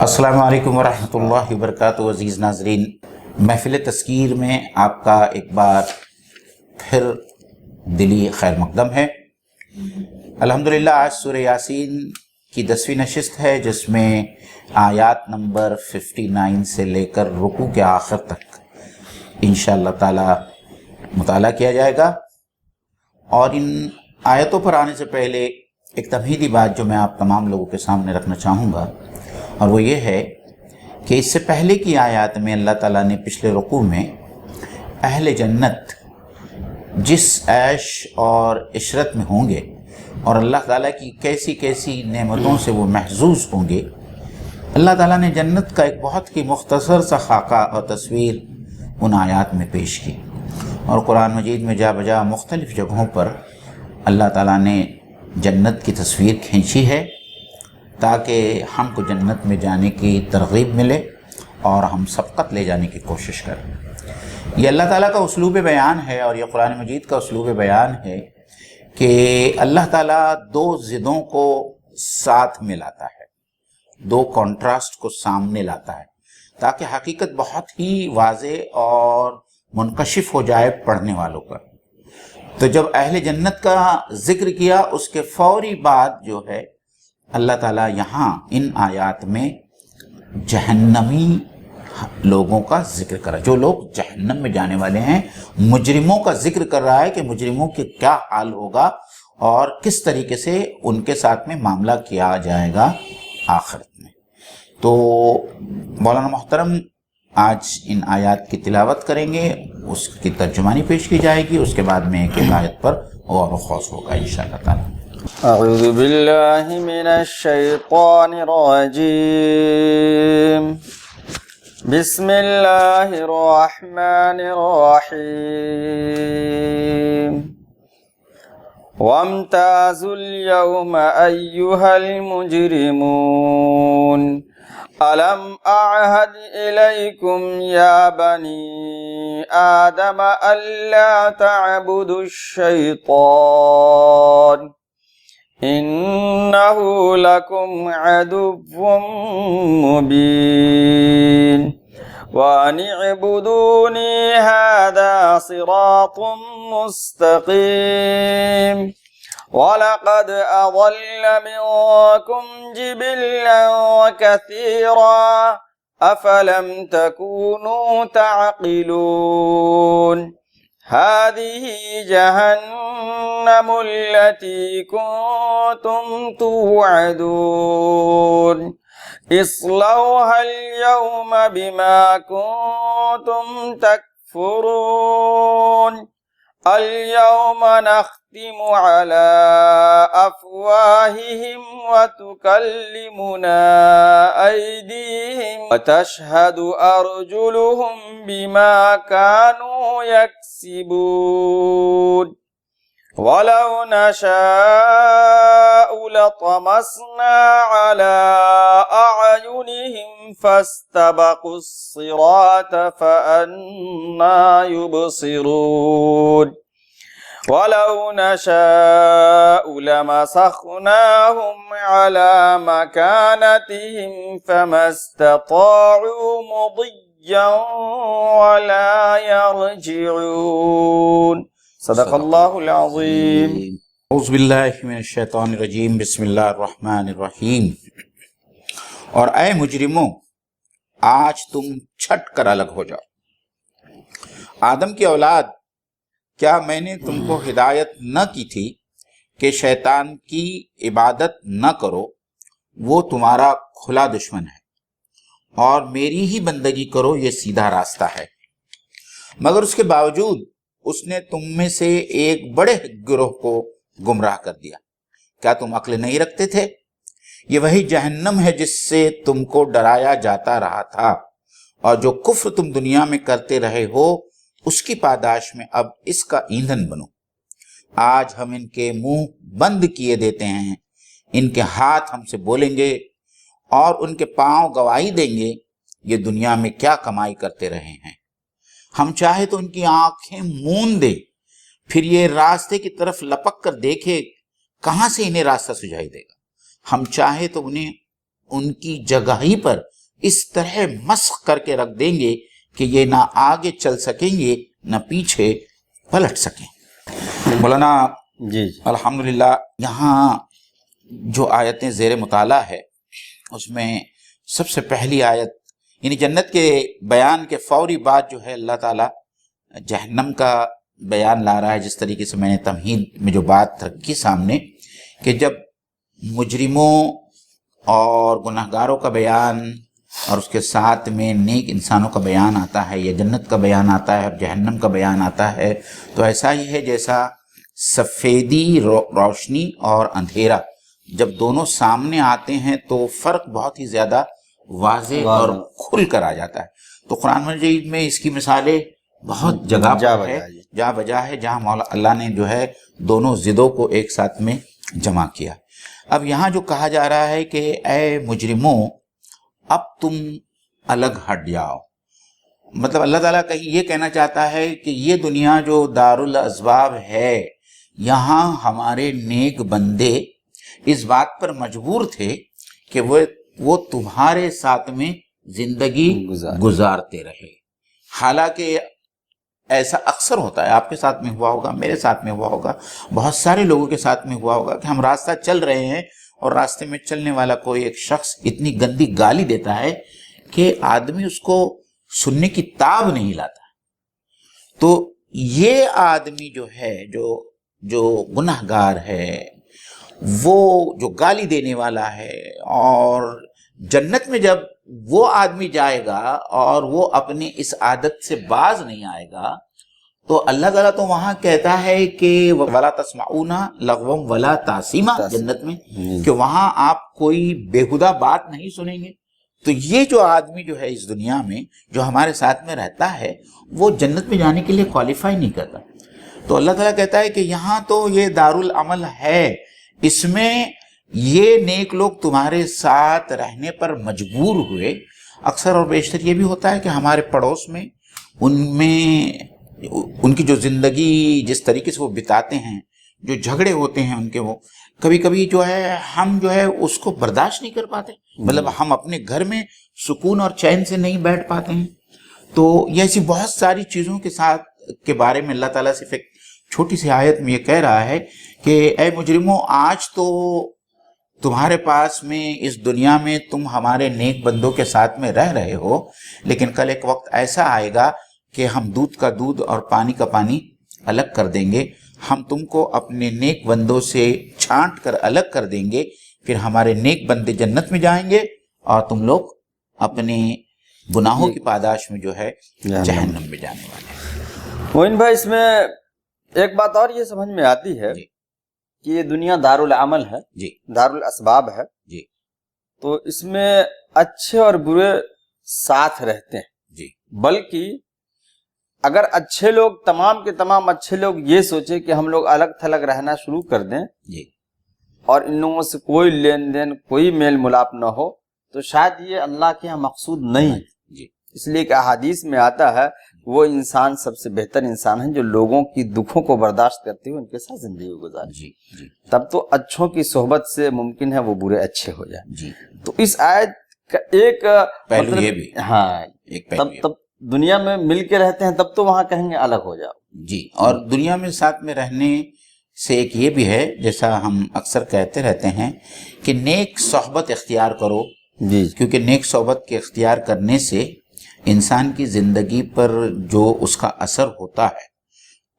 السلام علیکم ورحمۃ اللہ وبرکاتہ۔ عزیز ناظرین، محفل تذکیر میں آپ کا ایک بار پھر دلی خیر مقدم ہے۔ الحمدللہ آج سورہ یاسین کی 10ویں نشست ہے، جس میں آیات نمبر 59 سے لے کر رکوع کے آخر تک انشاءاللہ تعالی مطالعہ کیا جائے گا۔ اور ان آیتوں پر آنے سے پہلے ایک تمہیدی بات جو میں آپ تمام لوگوں کے سامنے رکھنا چاہوں گا، اور وہ یہ ہے کہ اس سے پہلے کی آیات میں اللہ تعالیٰ نے پچھلے رکوع میں اہل جنت جس عیش اور عشرت میں ہوں گے اور اللہ تعالیٰ کی کیسی کیسی نعمتوں سے وہ محظوظ ہوں گے، اللہ تعالیٰ نے جنت کا ایک بہت ہی مختصر سا خاکہ اور تصویر ان آیات میں پیش کی۔ اور قرآن مجید میں جا بجا مختلف جگہوں پر اللہ تعالیٰ نے جنت کی تصویر کھینچی ہے تاکہ ہم کو جنت میں جانے کی ترغیب ملے اور ہم سبقت لے جانے کی کوشش کریں۔ یہ اللہ تعالیٰ کا اسلوب بیان ہے، اور یہ قرآن مجید کا اسلوب بیان ہے کہ اللہ تعالیٰ دو ضدوں کو ساتھ میں لاتا ہے، دو کنٹراسٹ کو سامنے لاتا ہے تاکہ حقیقت بہت ہی واضح اور منکشف ہو جائے پڑھنے والوں پر۔ تو جب اہل جنت کا ذکر کیا، اس کے فوری بعد جو ہے اللہ تعالیٰ یہاں ان آیات میں جہنمی لوگوں کا ذکر کر رہا ہے، جو لوگ جہنم میں جانے والے ہیں، مجرموں کا ذکر کر رہا ہے کہ مجرموں کے کیا حال ہوگا اور کس طریقے سے ان کے ساتھ میں معاملہ کیا جائے گا آخرت میں۔ تو مولانا محترم آج ان آیات کی تلاوت کریں گے، اس کی ترجمانی پیش کی جائے گی، اس کے بعد میں ایک آیت پر غور و خوض ہوگا انشاءاللہ تعالی۔ اعوذ باللہ من الشیطان الرجیم، بسم اللہ الرحمن الرحیم، وامتازوا اليوم ایہا المجرمون ألم أعهد إليكم يا بني آدم ألا تعبدوا الشيطان إنه لكم عدو مبين وأن اعبدوني هذا صراط مستقيم وَلَقَدْ أَضَلَّ مِنكُمْ جِبِلًّا وَكَثِيرًا أَفَلَمْ تَكُونُوا تَعْقِلُونَ هَذِهِ جَهَنَّمُ الَّتِي كُنتُمْ تُوعَدُونَ اصْلَوْهَا الْيَوْمَ بِمَا كُنتُمْ تَكْفُرُونَ اليوم نختم على أفواههم وتكلمنا أيديهم وتشهد أرجلهم بما كانوا يكسبون ولو نشاء لطمسنا على أعينهم فاستبقوا الصراط فأنى يبصرون ولو نشاء لمسخناهم على مكانتهم فما استطاعوا مضيا ولا يرجعون صدق اللہ العظیم۔ اعوذ باللہ من الشیطان الرجیم، بسم اللہ الرحمن الرحیم۔ اور اے مجرموں، آج تم چھٹ کر الگ ہو جاؤ۔ آدم کی اولاد، کیا میں نے تم کو ہدایت نہ کی تھی کہ شیطان کی عبادت نہ کرو؟ وہ تمہارا کھلا دشمن ہے، اور میری ہی بندگی کرو، یہ سیدھا راستہ ہے۔ مگر اس کے باوجود اس نے تم میں سے ایک بڑے گروہ کو گمراہ کر دیا۔ کیا تم عقل نہیں رکھتے تھے؟ یہ وہی جہنم ہے جس سے تم کو ڈرایا جاتا رہا تھا، اور جو کفر تم دنیا میں کرتے رہے ہو اس کی پاداش میں اب اس کا ایندھن بنو۔ آج ہم ان کے منہ بند کیے دیتے ہیں، ان کے ہاتھ ہم سے بولیں گے اور ان کے پاؤں گواہی دیں گے، یہ دنیا میں کیا کمائی کرتے رہے ہیں۔ ہم چاہے تو ان کی آنکھیں موند دے، پھر یہ راستے کی طرف لپک کر دیکھے، کہاں سے انہیں راستہ سجائی دے گا۔ ہم چاہے تو انہیں ان کی جگہ ہی پر اس طرح مسخ کر کے رکھ دیں گے کہ یہ نہ آگے چل سکیں گے نہ پیچھے پلٹ سکیں۔ مولانا جی الحمدللہ یہاں جو آیتیں زیر مطالعہ ہے اس میں سب سے پہلی آیت یعنی جنت کے بیان کے فوری بعد جو ہے اللہ تعالیٰ جہنم کا بیان لا رہا ہے، جس طریقے سے میں نے تمہید میں جو بات رکھی سامنے کہ جب مجرموں اور گناہگاروں کا بیان اور اس کے ساتھ میں نیک انسانوں کا بیان آتا ہے یا جنت کا بیان آتا ہے اور جہنم کا بیان آتا ہے تو ایسا ہی ہے جیسا سفیدی روشنی اور اندھیرا جب دونوں سامنے آتے ہیں تو فرق بہت ہی زیادہ واضح اور کھل کر آ جاتا ہے۔ تو قرآن مجید میں اس کی مثالیں بہت جگہ پر ہے، جا بجا ہے، جہاں مولا اللہ نے جو ہے دونوں ضدوں کو ایک ساتھ میں جمع کیا۔ اب یہاں جو کہا جا رہا ہے کہ اے مجرموں اب تم الگ ہٹ جاؤ، مطلب اللہ تعالیٰ کہیں یہ کہنا چاہتا ہے کہ یہ دنیا جو دارالاسباب ہے یہاں ہمارے نیک بندے اس بات پر مجبور تھے کہ وہ تمہارے ساتھ میں زندگی گزارتے رہے۔ حالانکہ ایسا اکثر ہوتا ہے، آپ کے ساتھ میں ہوا ہوگا، میرے ساتھ میں ہوا ہوگا، بہت سارے لوگوں کے ساتھ میں ہوا ہوگا کہ ہم راستہ چل رہے ہیں اور راستے میں چلنے والا کوئی ایک شخص اتنی گندی گالی دیتا ہے کہ آدمی اس کو سننے کی تاب نہیں لاتا۔ تو یہ آدمی جو ہے جو گناہگار ہے، وہ جو گالی دینے والا ہے، اور جنت میں جب وہ آدمی جائے گا اور وہ اپنی اس عادت سے باز نہیں آئے گا تو اللہ تعالیٰ تو وہاں کہتا ہے کہ وَلَا تَسْمَعُونَ لَغْوًا وَلَا تَأْثِیمًا، جنت میں کہ وہاں آپ کوئی بیہودہ بات نہیں سنیں گے۔ تو یہ جو آدمی جو ہے اس دنیا میں جو ہمارے ساتھ میں رہتا ہے وہ جنت میں جانے کے لیے کوالیفائی نہیں کرتا۔ تو اللہ تعالیٰ کہتا ہے کہ یہاں تو یہ دارالعمل ہے، اس میں یہ نیک لوگ تمہارے ساتھ رہنے پر مجبور ہوئے۔ اکثر اور بیشتر یہ بھی ہوتا ہے کہ ہمارے پڑوس میں ان کی جو زندگی جس طریقے سے وہ بتاتے ہیں، جو جھگڑے ہوتے ہیں ان کے، وہ کبھی کبھی جو ہے ہم جو ہے اس کو برداشت نہیں کر پاتے، مطلب ہم اپنے گھر میں سکون اور چین سے نہیں بیٹھ پاتے ہیں۔ تو یہ ایسی بہت ساری چیزوں کے بارے میں اللہ تعالیٰ صرف ایک چھوٹی سی آیت میں یہ کہہ رہا ہے کہ اے مجرموں آج تو تمہارے پاس میں اس دنیا میں تم ہمارے نیک بندوں کے ساتھ میں رہ رہے ہو، لیکن کل ایک وقت ایسا آئے گا کہ ہم دودھ کا دودھ اور پانی کا پانی الگ کر دیں گے، ہم تم کو اپنے نیک بندوں سے چھانٹ کر الگ کر دیں گے، پھر ہمارے نیک بندے جنت میں جائیں گے اور تم لوگ اپنے گناہوں کی پاداش میں جو ہے جہنم میں جانے والے ہیں۔ موین بھائی، اس میں ایک بات اور یہ سمجھ میں آتی ہے کہ یہ دنیا دارالعمل ہے، دارالاسباب ہے، تو اس میں اچھے اور برے ساتھ رہتے ہیں، بلکہ اگر اچھے لوگ تمام کے تمام اچھے لوگ یہ سوچے کہ ہم لوگ الگ تھلگ رہنا شروع کر دیں اور ان لوگوں سے کوئی لین دین کوئی میل ملاپ نہ ہو تو شاید یہ اللہ کے یہاں مقصود نہیں ہے۔ اس لیے کہ احادیث میں آتا ہے وہ انسان سب سے بہتر انسان ہے جو لوگوں کی دکھوں کو برداشت کرتے ہوئے ان کے ساتھ زندگی گزارے، تب تو اچھوں کی صحبت سے ممکن ہے وہ برے اچھے ہو جائیں۔ تو اس آیت کا ایک پہلو یہ بھی، تب دنیا میں مل کے رہتے ہیں تب تو وہاں کہیں گے الگ ہو جاؤ۔ اور دنیا میں ساتھ میں رہنے سے ایک یہ بھی ہے جیسا ہم اکثر کہتے رہتے ہیں کہ نیک صحبت اختیار کرو، کیونکہ نیک صحبت کے اختیار کرنے سے انسان کی زندگی پر جو اس کا اثر ہوتا ہے،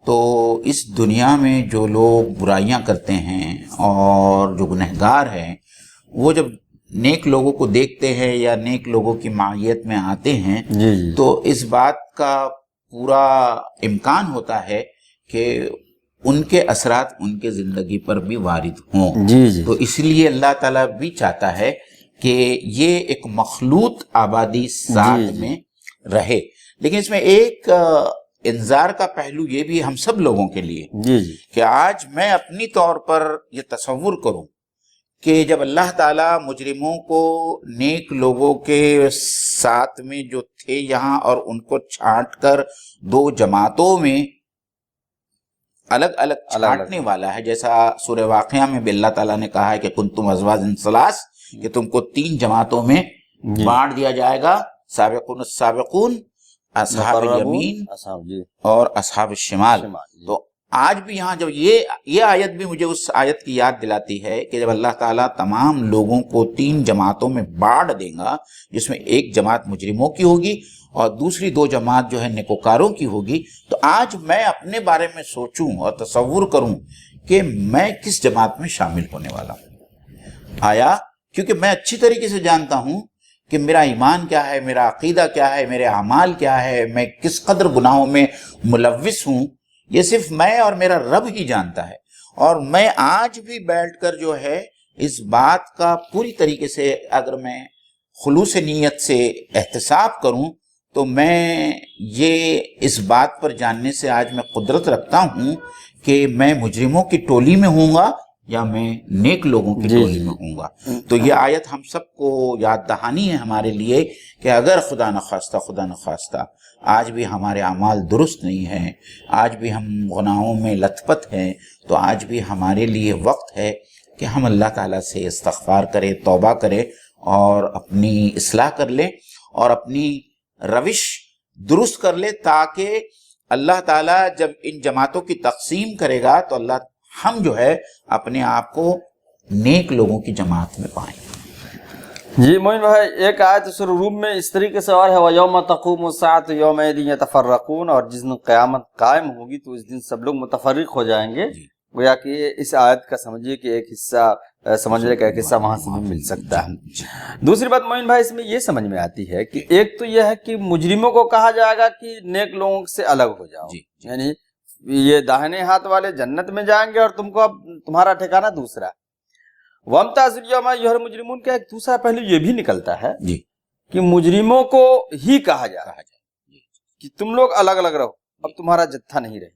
تو اس دنیا میں جو لوگ برائیاں کرتے ہیں اور جو گنہگار ہیں وہ جب نیک لوگوں کو دیکھتے ہیں یا نیک لوگوں کی معیت میں آتے ہیں تو اس بات کا پورا امکان ہوتا ہے کہ ان کے اثرات ان کے زندگی پر بھی وارد ہوں۔ تو اس لیے اللہ تعالیٰ بھی چاہتا ہے کہ یہ ایک مخلوط آبادی ساتھ میں رہے، لیکن اس میں ایک انذار کا پہلو یہ بھی ہم سب لوگوں کے لیے کہ آج میں اپنی طور پر یہ تصور کروں کہ جب اللہ تعالیٰ مجرموں کو نیک لوگوں کے ساتھ میں جو تھے یہاں اور ان کو چھانٹ کر دو جماعتوں میں الگ الگ چھانٹنے والا ہے، جیسا سورہ واقعہ میں بھی اللہ تعالیٰ نے کہا ہے کہ کنتم ازواجا ثلاث، کہ تم کو 3 جماعتوں میں بانٹ دیا جائے گا، سابقون السابقون، اصحاب الیمین اور اصحاب الشمال۔ تو آج بھی یہاں جب یہ آیت بھی مجھے اس آیت کی یاد دلاتی ہے کہ جب اللہ تعالیٰ تمام لوگوں کو 3 جماعتوں میں بانٹ دے گا، جس میں ایک جماعت مجرموں کی ہوگی اور دوسری 2 جماعت جو ہے نیکوکاروں کی ہوگی، تو آج میں اپنے بارے میں سوچوں اور تصور کروں کہ میں کس جماعت میں شامل ہونے والا ہوں۔ آیا کیونکہ میں اچھی طریقے سے جانتا ہوں کہ میرا ایمان کیا ہے، میرا عقیدہ کیا ہے، میرے اعمال کیا ہے، میں کس قدر گناہوں میں ملوث ہوں، یہ صرف میں اور میرا رب ہی جانتا ہے۔ اور میں آج بھی بیٹھ کر جو ہے اس بات کا پوری طریقے سے اگر میں خلوص نیت سے احتساب کروں تو میں یہ اس بات پر جاننے سے آج میں قدرت رکھتا ہوں کہ میں مجرموں کی ٹولی میں ہوں گا یا میں نیک لوگوں کی ٹولی میں ہوں گا۔ تو یہ آیت ہم سب کو یاد دہانی ہے ہمارے لیے کہ اگر خدا نخواستہ آج بھی ہمارے اعمال درست نہیں ہیں، آج بھی ہم گناہوں میں لت پت ہیں، تو آج بھی ہمارے لیے وقت ہے کہ ہم اللہ تعالیٰ سے استغفار کریں، توبہ کریں اور اپنی اصلاح کر لیں اور اپنی روش درست کر لیں، تاکہ اللہ تعالیٰ جب ان جماعتوں کی تقسیم کرے گا تو ہم جو ہے اپنے آپ کو نیک لوگوں کی جماعت میں پائیں۔ جی معین بھائی، ایک آیت سورہ روم میں اس طریقے سے اور ہے وَيَوْمَ تَقُومُ السَّاعَةُ يَوْمَئِذٍ يَتَفَرَّقُونَ، اور جس دن قیامت قائم ہوگی تو اس دن سب لوگ متفرق ہو جائیں گے۔ گویا کہ اس آیت کا سمجھیے کہ ایک حصہ سمجھنے کا ایک حصہ وہاں سے بھی مل سکتا ہے۔ دوسری بات معین بھائی اس میں یہ سمجھ میں آتی ہے کہ ایک تو یہ ہے کہ مجرموں کو کہا جائے گا کہ نیک لوگوں سے الگ ہو جاؤ، یعنی یہ داہنے ہاتھ والے جنت میں جائیں گے اور تم کو اب تمہارا ٹھکانہ دوسرا۔ وَامْتَازُوا الْيَوْمَ أَيُّهَا الْمُجْرِمُونَ کا ایک دوسرا پہلو یہ بھی نکلتا ہے کہ مجرموں کو ہی کہا جائے کہ تم لوگ الگ الگ رہو، اب تمہارا جتھا نہیں رہے،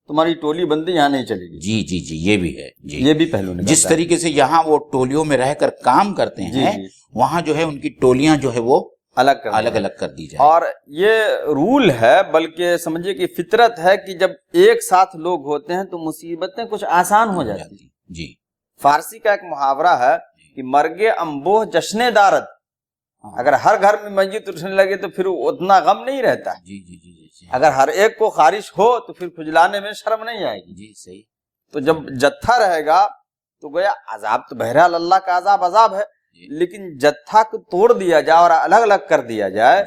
تمہاری ٹولی بندی یہاں نہیں چلے گی۔ جی یہ بھی ہے، یہ بھی پہلو نکلتا ہے۔ جس طریقے سے یہاں وہ ٹولیوں میں رہ کر کام کرتے ہیں، وہاں جو ہے ان کی ٹولیاں جو ہے وہ الگ الگ کر دی جائے۔ اور یہ رول ہے، بلکہ سمجھے کہ فطرت ہے کہ جب ایک ساتھ لوگ ہوتے ہیں تو مصیبتیں کچھ آسان ہو جاتی ہیں۔ فارسی کا ایک محاورہ ہے کہ مرگے انبوہ جشن دارد، اگر ہر گھر میں میت اٹھنے لگے تو پھر اتنا غم نہیں رہتا ہے۔ اگر ہر ایک کو خارش ہو تو پھر کھجلانے میں شرم نہیں آئے گی۔ صحیح۔ تو جب جتھا رہے گا تو گویا عذاب تو بہرحال اللہ کا عذاب ہے، لیکن جتھا کو توڑ دیا جائے اور الگ الگ کر دیا جائے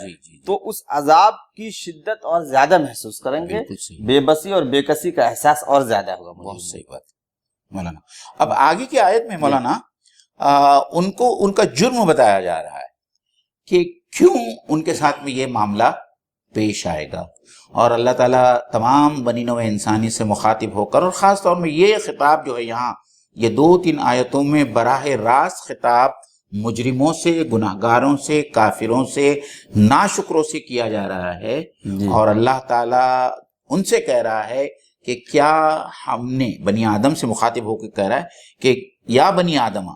تو اس عذاب کی شدت اور زیادہ محسوس کریں گے، بے بسی اور بے کسی کا احساس اور زیادہ ہوگا۔ بہت صحیح بات مولانا۔ اب آگے کی آیت میں مولانا ان کا جرم بتایا جا رہا ہے کہ کیوں ان کے ساتھ میں یہ معاملہ پیش آئے گا، اور اللہ تعالیٰ تمام بنی نوع انسانی سے مخاطب ہو کر، اور خاص طور میں یہ خطاب جو ہے یہاں یہ 2-3 آیتوں میں براہ راست خطاب مجرموں سے، گناہگاروں سے، کافروں سے، ناشکروں سے کیا جا رہا ہے، اور اللہ تعالیٰ ان سے کہہ رہا ہے کہ کیا ہم نے بنی آدم سے مخاطب ہو کے کہہ رہا ہے کہ یا بنی آدم،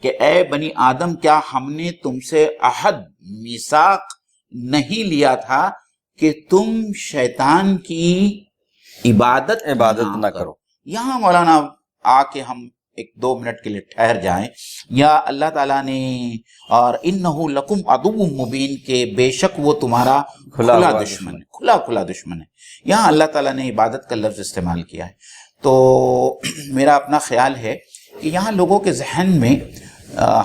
کہ اے بنی آدم، کیا ہم نے تم سے عہد میثاق نہیں لیا تھا کہ تم شیطان کی عبادت نہ کرو۔ یہاں مولانا آ کے ہم 1-2 منٹ کے لیے ٹھہر جائیں۔ یا اللہ تعالیٰ نے اور انہو لکم عدو مبین، کہ بے شک وہ تمہارا کھلا دشمن ہے۔ یہاں اللہ تعالیٰ نے عبادت کا لفظ استعمال کیا ہے، تو میرا اپنا خیال ہے کہ یہاں لوگوں کے ذہن میں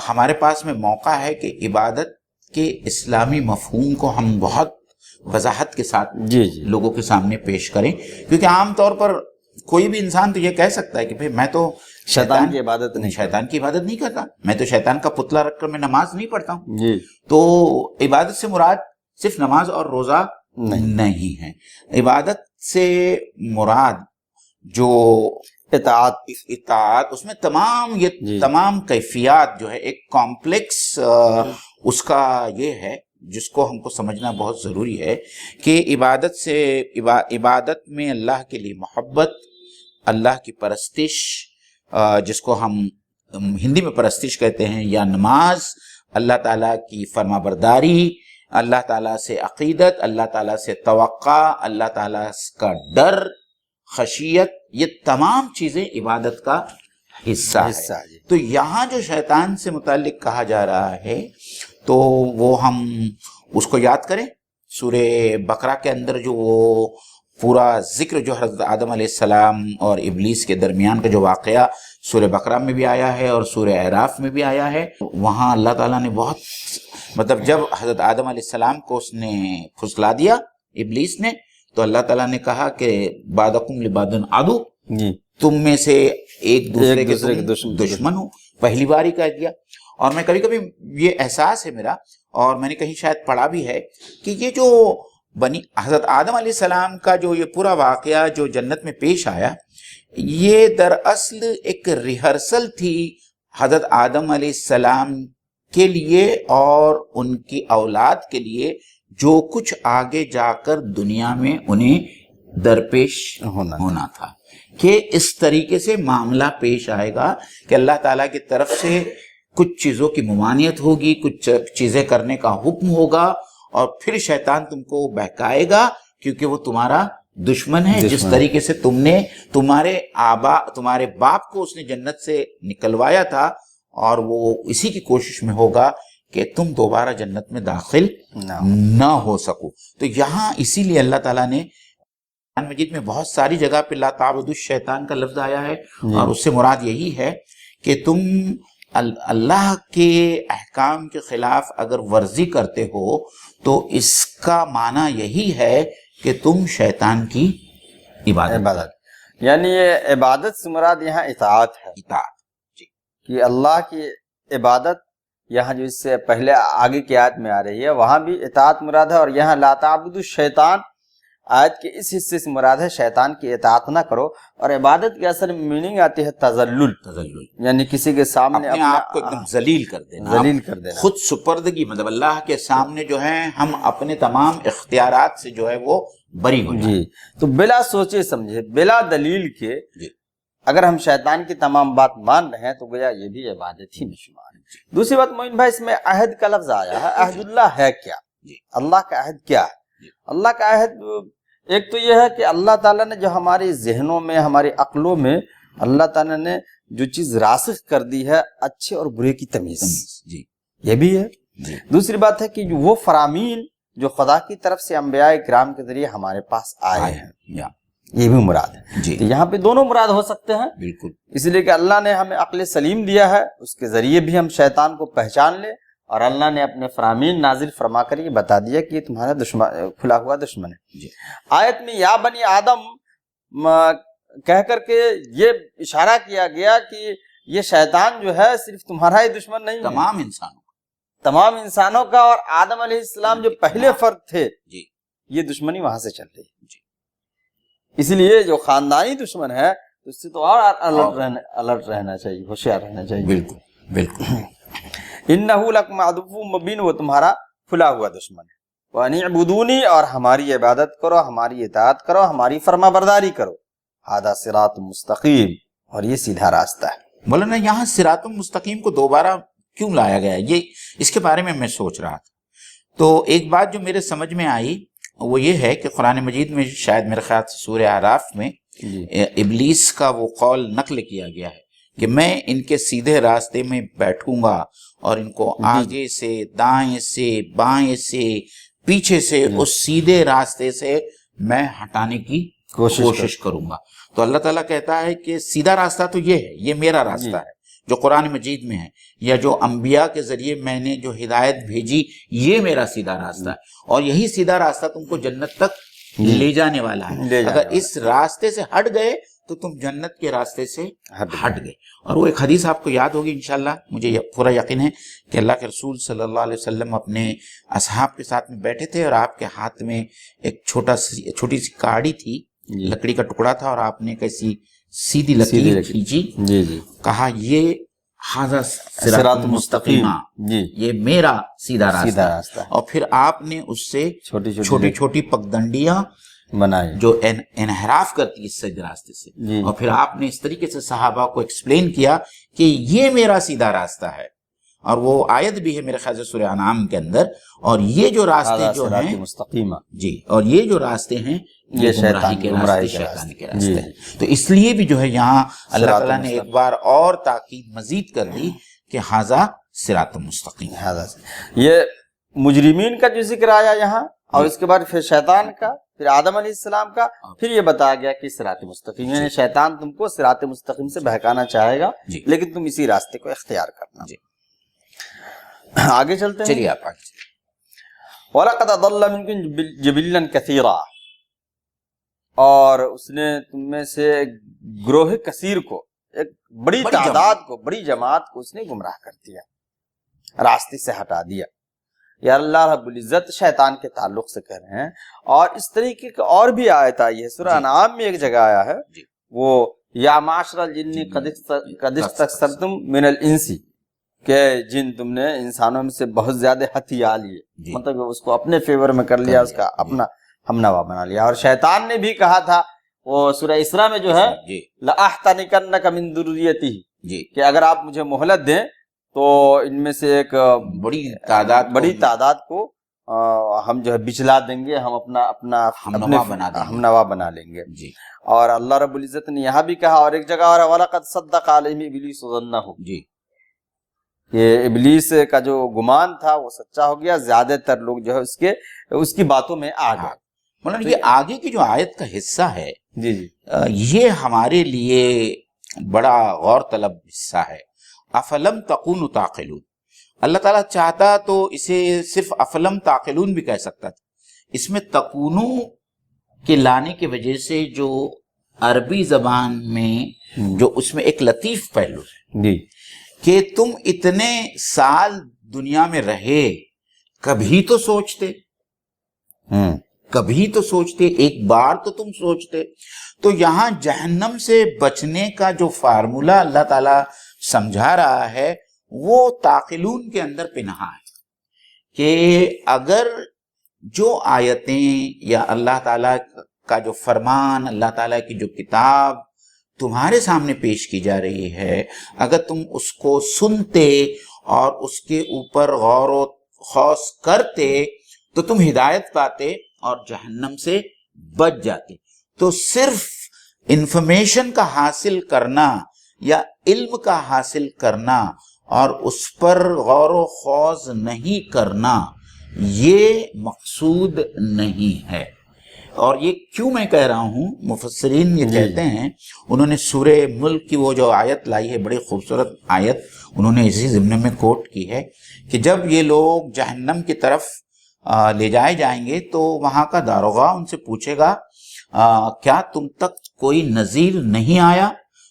ہمارے پاس میں موقع ہے کہ عبادت کے اسلامی مفہوم کو ہم بہت وضاحت کے ساتھ لوگوں کے سامنے پیش کریں، کیونکہ عام طور پر کوئی بھی انسان تو یہ کہہ سکتا ہے کہ بھئی میں تو شیطان کی عبادت نہیں کرتا، میں تو شیطان کا پتلا رکھ کر میں نماز نہیں پڑھتا ہوں۔ تو عبادت سے مراد صرف نماز اور روزہ نہیں ہے، عبادت سے مراد جو اطاعت، اس میں تمام کیفیات جو ہے ایک کمپلیکس اس کا یہ ہے جس کو ہم کو سمجھنا بہت ضروری ہے کہ عبادت میں اللہ کے لیے محبت، اللہ کی پرستش، جس کو ہم ہندی میں پرستش کہتے ہیں، یا نماز، اللہ تعالیٰ کی فرما برداری، اللہ تعالیٰ سے عقیدت، اللہ تعالیٰ سے توقع، اللہ تعالیٰ کا ڈر، خشیت، یہ تمام چیزیں عبادت کا حصہ ہے۔ تو یہاں جو شیطان سے متعلق کہا جا رہا ہے تو وہ ہم اس کو یاد کریں، سورہ بقرہ کے اندر جو وہ پورا ذکر جو حضرت آدم علیہ السلام اور ابلیس کے درمیان کا جو واقعہ سورہ بقرہ میں بھی آیا ہے اور سورہ اعراف میں بھی آیا ہے، وہاں اللہ تعالیٰ نے بہت مطلب جب حضرت آدم علیہ السلام کو اس نے پھسلا دیا ابلیس نے، تو اللہ تعالیٰ نے کہا کہ بعضکم لبعض عدو، تم میں سے ایک دوسرے کے دشمن ہو، پہلی بار ہی کہہ دیا۔ اور میں کبھی کبھی یہ احساس ہے میرا، اور میں نے کہیں شاید پڑھا بھی ہے، کہ یہ جو حضرت آدم علیہ السلام کا جو یہ پورا واقعہ جو جنت میں پیش آیا، یہ دراصل ایک ریہرسل تھی حضرت آدم علیہ السلام کے لیے اور ان کی اولاد کے لیے، جو کچھ آگے جا کر دنیا میں انہیں درپیش ہونا تھا، کہ اس طریقے سے معاملہ پیش آئے گا کہ اللہ تعالیٰ کی طرف سے کچھ چیزوں کی ممانعت ہوگی، کچھ چیزیں کرنے کا حکم ہوگا، اور پھر شیطان تم کو بہکائے گا کیونکہ وہ تمہارا دشمن ہے۔ جس طریقے سے تم نے تمہارے باپ کو اس نے جنت سے نکلوایا تھا، اور وہ اسی کی کوشش میں ہوگا کہ تم دوبارہ جنت میں داخل نہ ہو سکو۔ تو یہاں اسی لیے اللہ تعالیٰ نے قرآن مجید میں بہت ساری جگہ پہ لا تعبدوا الشیطان کا لفظ آیا ہے، اور اس سے مراد یہی ہے کہ تم اللہ کے احکام کے خلاف اگر ورزی کرتے ہو تو اس کا معنی یہی ہے کہ تم شیطان کی عبادت، یعنی یہ عبادت سے مراد یہاں اطاعت ہے، کہ اللہ کی عبادت یہاں جو اس سے پہلے آگے کی آیت میں آ رہی ہے وہاں بھی اطاعت مراد ہے، اور یہاں لا تعبدوا الشیطان آیت کے اس حصے سے مراد ہے شیطان کی اطاعت نہ کرو۔ اور عبادت کی اصل میننگ آتی ہے تذلل، یعنی کسی کے سامنے اپنے آپ کو ایک دم ذلیل کر دینا، خود سپردگی، مطلب اللہ کے سامنے جو ہے ہم اپنے تمام اختیارات سے جو ہے وہ بری ہو جائیں۔ تو بلا سوچے سمجھے، بلا دلیل کے اگر ہم شیطان کی تمام بات مان رہے ہیں تو گویا یہ بھی عبادت ہی میں شمار ہے۔ دوسری بات معین بھائی، اس میں عہد کا لفظ آیا ہے، عہد اللہ ہے کیا؟ اللہ کا عہد کیا ہے؟ اللہ کا عہد ایک تو یہ ہے کہ اللہ تعالیٰ نے جو ہمارے ذہنوں میں، ہماری عقلوں میں اللہ تعالیٰ نے جو چیز راسخ کر دی ہے، اچھے اور برے کی تمیز، یہ بھی ہے۔ دوسری بات ہے کہ وہ فرامین جو خدا کی طرف سے انبیاء کرام کے ذریعے ہمارے پاس آئے ہیں، یہ بھی مراد ہے۔ تو یہاں پہ دونوں مراد ہو سکتے ہیں، بالکل، اس لیے کہ اللہ نے ہمیں عقل سلیم دیا ہے، اس کے ذریعے بھی ہم شیطان کو پہچان لیں، اور اللہ نے اپنے فرامین نازل فرما کر یہ بتا دیا کہ یہ تمہارا دشمن، کھلا ہوا دشمن ہے۔ آیت میں یا بنی آدم کہہ کر کے یہ اشارہ کیا گیا کہ یہ شیطان جو ہے صرف تمہارا ہی دشمن نہیں، تمام انسانوں کا، اور آدم علیہ السلام جو پہلے فرد تھے یہ دشمنی وہاں سے چل رہی ہے۔ اس لیے جو خاندانی دشمن ہے اس سے تو اور الرٹ رہنا چاہیے، ہوشیار رہنا چاہیے۔ بالکل بالکل۔ انہو لکم عدو مبین، وہ تمہارا کھلا ہوا دشمن ہے۔ وان اعبدونی، اور ہماری عبادت کرو، ہماری اطاعت کرو، ہماری فرما برداری کرو۔ ھذا صراط مستقیم، اور یہ سیدھا راستہ ہے۔ مولانا یہاں صراط مستقیم کو دوبارہ کیوں لایا گیا ہے، یہ اس کے بارے میں سوچ رہا تھا۔ تو ایک بات جو میرے سمجھ میں آئی وہ یہ ہے کہ قرآن مجید میں شاید میرے خیال سے سورہ اعراف میں ابلیس کا وہ قول نقل کیا گیا ہے کہ میں ان کے سیدھے راستے میں بیٹھوں گا اور ان کو آگے سے، دائیں سے، بائیں سے، پیچھے سے اس سیدھے راستے سے میں ہٹانے کی کوشش کروں گا۔ تو اللہ تعالیٰ کہتا ہے کہ سیدھا راستہ تو یہ ہے، یہ میرا راستہ ہے جو قرآن مجید میں ہے، یا جو انبیاء کے ذریعے میں نے جو ہدایت بھیجی، یہ میرا سیدھا راستہ ہے، اور یہی سیدھا راستہ تم کو جنت تک لے جانے والا ہے۔ اگر اس راستے سے ہٹ گئے تو تم جنت کے راستے سے ہٹ گئے۔ اور وہ ایک حدیث آپ کو یاد ہوگی انشاءاللہ، مجھے پورا یقین ہے کہ اللہ کے رسول صلی اللہ علیہ وسلم اپنے اصحاب کے ساتھ میں بیٹھے تھے، اور آپ کے ہاتھ میں ایک چھوٹی سی کاڑی تھی، لکڑی کا ٹکڑا تھا، اور آپ نے کیسی سیدھی لکیر کھینچی، کہا یہ ھذا صراط مستقیم، یہ میرا سیدھا راستہ، اور پھر آپ نے اس سے چھوٹی چھوٹی پگڈنڈیاں بنائی جو انحراف کرتی اس سیدھے راستے سے، اور پھر آپ نے اس طریقے سے صحابہ کو ایکسپلین کیا کہ یہ میرا سیدھا راستہ ہے، اور وہ آیت بھی ہے میرے خیال سے سورہ انعام کے اندر، اور یہ جو راستے جو ہیں مستقیمہ، اور یہ جو راستے ہیں یہ گمراہی کے راستے، شیطان کے راستے ہیں۔ تو اس لیے بھی جو ہے یہاں اللہ تعالیٰ نے ایک بار اور تاکید مزید کر دی کہ ھذا صراط مستقیم۔ یہ مجرمین کا جو ذکر آیا یہاں، اور اس کے بعد پھر شیطان کا، پھر آدم علیہ السلام کا، پھر یہ بتایا گیا کہ صراط مستقیم، یعنی شیطان تم کو صراط مستقیم سے بہکانا چاہے گا لیکن تم اسی راستے کو اختیار کرنا۔ آگے چلتے ہیں، چلیے آپ آگے۔ وَلَقَدْ أَضَلَّ مِنْكُمْ جِبِلًّا كَثِيرًا، اور اس نے تم میں سے گروہ کثیر کو، ایک بڑی تعداد کو، بڑی جماعت کو اس نے گمراہ کر دیا، راستے سے ہٹا دیا۔ یا اللہ رب العزت شیطان کے تعلق سے کہہ رہے ہیں، اور اس طریقے کی اور بھی آیت آئی ہے، سورہ انعام میں ایک جگہ آیا ہے، وہ یا معاشر الجن قد استکثرتم من الانس، کہ جن تم نے انسانوں میں سے بہت زیادہ ہتھیا لیے، مطلب اس کو اپنے فیور میں کر لیا، اس کا اپنا ہم نوا بنا لیا۔ اور شیطان نے بھی کہا تھا، وہ سورہ اسراء میں جو ہے لَأَحْتَنِكَنَّكَ مِن ذُرِّيَّتِهِ، کہ اگر آپ مجھے مہلت دیں تو ان میں سے ایک بڑی تعداد کو ہم جو ہے بچلا دیں گے، ہم اپنا ہم نوا بنا لیں گے۔ اور اللہ رب العزت نے یہاں بھی کہا، اور ایک جگہ اور وَلَقَدْ صَدَّقَ عَلَيْهِمْ إِبْلِيسُ ظَنَّهُ، یہ ابلیس کا جو گمان تھا وہ سچا ہو گیا، زیادہ تر لوگ جو ہے اس کی باتوں میں آ گئے۔ مولانا یہ آگے کی جو آیت کا حصہ ہے یہ ہمارے لیے بڑا غور طلب حصہ ہے۔ افلم تکونوا تعقلون، اللہ تعالیٰ چاہتا تو اسے صرف افلم تعقلون بھی کہہ سکتا تھا۔ اس میں تکونو کے لانے کی وجہ سے جو عربی زبان میں جو اس میں ایک لطیف پہلو ہے کہ تم اتنے سال دنیا میں رہے، کبھی تو سوچتے، کبھی تو سوچتے، ایک بار تو تم سوچتے۔ تو یہاں جہنم سے بچنے کا جو فارمولہ اللہ تعالیٰ سمجھا رہا ہے وہ تعقلون کے اندر پنہا ہے، کہ اگر جو آیتیں یا اللہ تعالیٰ کا جو فرمان، اللہ تعالیٰ کی جو کتاب تمہارے سامنے پیش کی جا رہی ہے، اگر تم اس کو سنتے اور اس کے اوپر غور و خوض کرتے تو تم ہدایت پاتے اور جہنم سے بچ جاتے۔ تو صرف انفارمیشن کا حاصل کرنا یا علم کا حاصل کرنا اور اس پر غور و خوض نہیں کرنا یہ مقصود نہیں ہے۔ اور یہ کیوں میں کہہ رہا ہوں، مفسرین یہ کہتے ہیں، انہوں نے سورہ ملک کی وہ جو آیت لائی ہے، بڑی خوبصورت آیت، انہوں نے اسی ضمن میں کوٹ کی ہے کہ جب یہ لوگ جہنم کی طرف لے جائے جائیں گے تو وہاں کا داروغہ ان سے پوچھے گا کیا تم تک کوئی نذیر نہیں آیا؟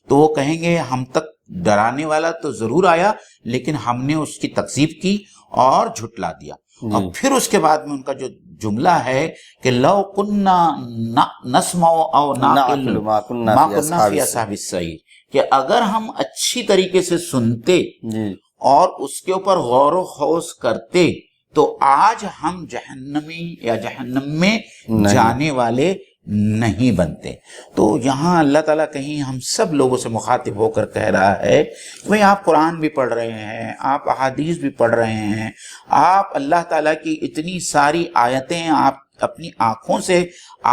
تو وہ کہیں گے ہم تک ڈرانے والا تو ضرور آیا لیکن ہم نے اس کی تکذیب کی اور جھٹلا دیا۔ اور پھر اس کے بعد میں ان کا جو جملہ ہے کہ لو کننا نسمع او نعقل ما کننا فی اصحاب السعیر، کہ اگر ہم اچھی طریقے سے سنتے اور اس کے اوپر غور و خوض کرتے تو آج ہم جہنمی یا جہنم میں جانے والے نہیں بنتے۔ تو یہاں اللہ تعالیٰ کہیں ہم سب لوگوں سے مخاطب ہو کر کہہ رہا ہے بھئی آپ قرآن بھی پڑھ رہے ہیں، آپ احادیث بھی پڑھ رہے ہیں، آپ اللہ تعالیٰ کی اتنی ساری آیتیں آپ اپنی آنکھوں سے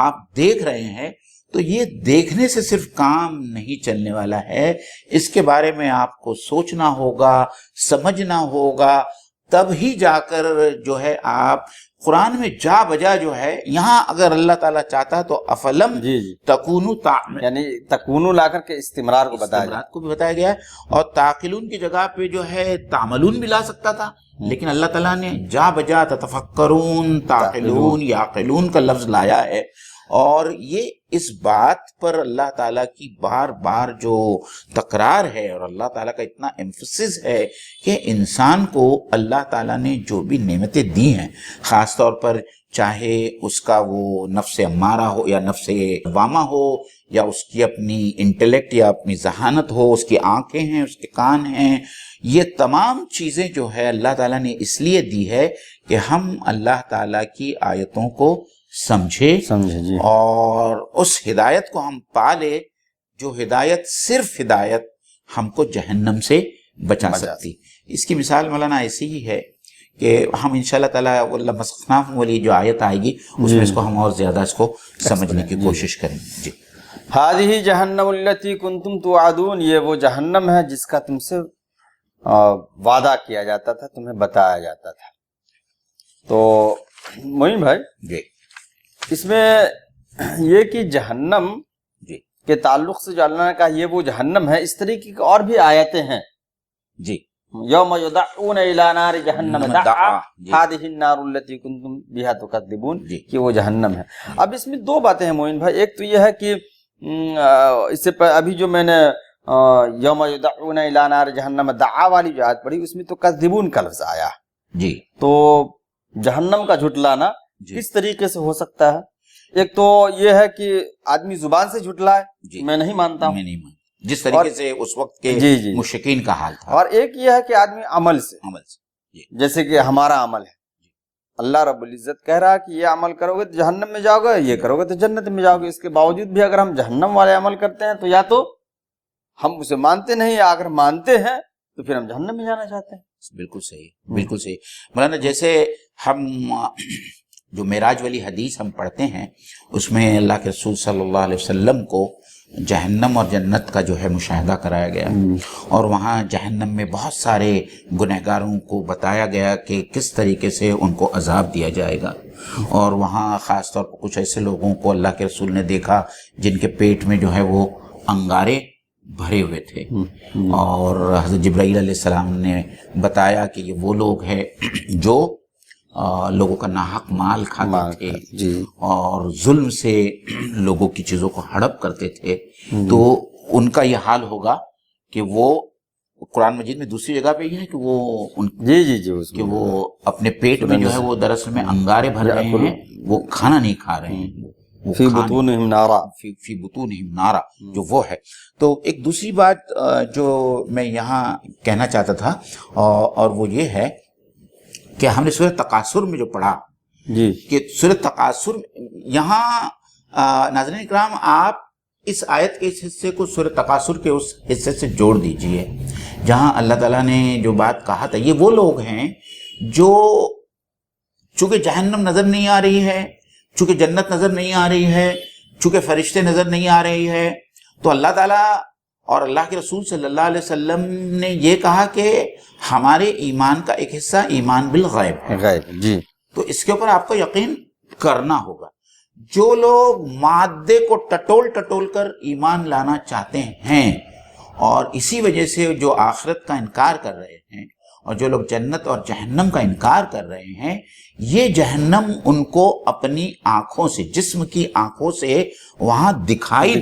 آپ دیکھ رہے ہیں، تو یہ دیکھنے سے صرف کام نہیں چلنے والا ہے، اس کے بارے میں آپ کو سوچنا ہوگا، سمجھنا ہوگا، تب ہی جا کر جو ہے آپ قرآن میں جا بجا جو ہے، یہاں اگر اللہ تعالیٰ چاہتا تو افلم تکونو یعنی تکونو لا کر کے استمرار کو بتایا گیا ہے، اور تعقلون کی جگہ پہ جو ہے تعملون بھی لا سکتا تھا، لیکن اللہ تعالیٰ نے جا بجا تتفکرون تعقلون یعقلون کا لفظ لایا ہے۔ اور یہ اس بات پر اللہ تعالیٰ کی بار بار جو تکرار ہے اور اللہ تعالیٰ کا اتنا ایمفسس ہے کہ انسان کو اللہ تعالیٰ نے جو بھی نعمتیں دی ہیں، خاص طور پر چاہے اس کا وہ نفس امارہ ہو یا نفس لوامہ ہو یا اس کی اپنی انٹلیکٹ یا اپنی ذہانت ہو، اس کی آنکھیں ہیں، اس کے کان ہیں، یہ تمام چیزیں جو ہے اللہ تعالیٰ نے اس لیے دی ہے کہ ہم اللہ تعالیٰ کی آیتوں کو سمجھے اور اس ہدایت کو ہم پالے جو ہدایت صرف ہدایت ہم کو جہنم سے بچا سکتی۔ اس کی مثال مولانا ایسی ہی ہے کہ ہم انشاءاللہ تعالیٰ لمسخناہم والی جو آیت آئے گی اس میں اس کو ہم اور زیادہ اس کو سمجھنے کی کوشش کریں گے. جی. ہذہ جہنم التی کنتم توعدون، یہ وہ جہنم ہے جس کا تم سے وعدہ کیا جاتا تھا، تمہیں بتایا جاتا تھا. تو معین بھائی جی اس میں یہ کہ جہنم جی کے تعلق سے جو اللہ نے کہا یہ وہ جہنم ہے، اس طریقے کی اور بھی آیتیں ہیں. جی یوم یدعون الی نار جہنم دعا جی. ہذہ النار التی کنتم بہا تکذبون، جی. کہ وہ جہنم ہے. اب اس میں دو باتیں ہیں معین بھائی. ایک تو یہ ہے کہ اس سے ابھی جو میں نے یوم یدعون الی نار جہنم دعا والی جو آیت پڑھی اس میں تو کذبون کا لفظ آیا. جی تو جہنم کا جھٹلانا جی. کس طریقے سے ہو سکتا ہے؟ ایک تو یہ ہے کہ آدمی زبان سے جھٹلائے، جی. میں نہیں مانتا ہوں، میں نہیں مانتا جس طریقے سے اس وقت کے جی جی، مشرکین کا حال تھا. اور ایک یہ ہے کہ آدمی عمل سے، عمل سے. جی جیسے کہ ہمارا عمل ہے. اللہ رب العزت کہہ رہا ہے کہ یہ عمل کرو گے تو جہنم میں جاؤ گے، یہ کرو گے تو جنت میں جاؤ گے. اس کے باوجود بھی اگر ہم جہنم والے عمل کرتے ہیں تو یا تو ہم اسے مانتے نہیں، یا اگر مانتے ہیں تو پھر ہم جہنم میں جانا چاہتے ہیں. بالکل صحیح، بالکل صحیح. مولانا جیسے ہم جو معراج والی حدیث ہم پڑھتے ہیں اس میں اللہ کے رسول صلی اللہ علیہ وسلم کو جہنم اور جنت کا جو ہے مشاہدہ کرایا گیا، اور وہاں جہنم میں بہت سارے گنہگاروں کو بتایا گیا کہ کس طریقے سے ان کو عذاب دیا جائے گا. اور وہاں خاص طور پر کچھ ایسے لوگوں کو اللہ کے رسول نے دیکھا جن کے پیٹ میں جو ہے وہ انگارے بھرے ہوئے تھے، اور حضرت جبرائیل علیہ السلام نے بتایا کہ یہ وہ لوگ ہیں جو لوگوں کا ناحق مال کھاتے تھے جی، اور ظلم سے لوگوں کی چیزوں کو ہڑپ کرتے تھے. تو ان کا یہ حال ہوگا کہ وہ قرآن مجید میں دوسری جگہ پہ یہ ہے کہ وہ جی جی جی کہ وہ اپنے پیٹ میں جو ہے وہ دراصل میں انگارے بھر رہے ہیں، وہ کھانا نہیں کھا رہے ہیں، فی بطونہم نارا، فی بطونہم نارا جو وہ ہے. تو ایک دوسری بات جو میں یہاں کہنا چاہتا تھا اور وہ یہ ہے کہ ہم نے سورہ تکاثر میں جو پڑھا جی، کہ سورہ تکاثر یہاں ناظرین اکرام آپ اس آیت کے اس حصے کو سورہ تکاثر کے اس حصے سے جوڑ دیجئے جہاں اللہ تعالیٰ نے جو بات کہا تھا. یہ وہ لوگ ہیں جو چونکہ جہنم نظر نہیں آ رہی ہے، چونکہ جنت نظر نہیں آ رہی ہے، چونکہ فرشتے نظر نہیں آ رہی ہے، تو اللہ تعالیٰ اور اللہ کے رسول صلی اللہ علیہ وسلم نے یہ کہا کہ ہمارے ایمان کا ایک حصہ ایمان بالغیب ہے. غیب جی. تو اس کے اوپر آپ کو یقین کرنا ہوگا. جو لوگ مادے کو ٹٹول کر ایمان لانا چاہتے ہیں اور اسی وجہ سے جو آخرت کا انکار کر رہے ہیں، اور جو لوگ جنت اور جہنم کا انکار کر رہے ہیں، یہ جہنم ان کو اپنی آنکھوں سے، جسم کی آنکھوں سے وہاں دکھائی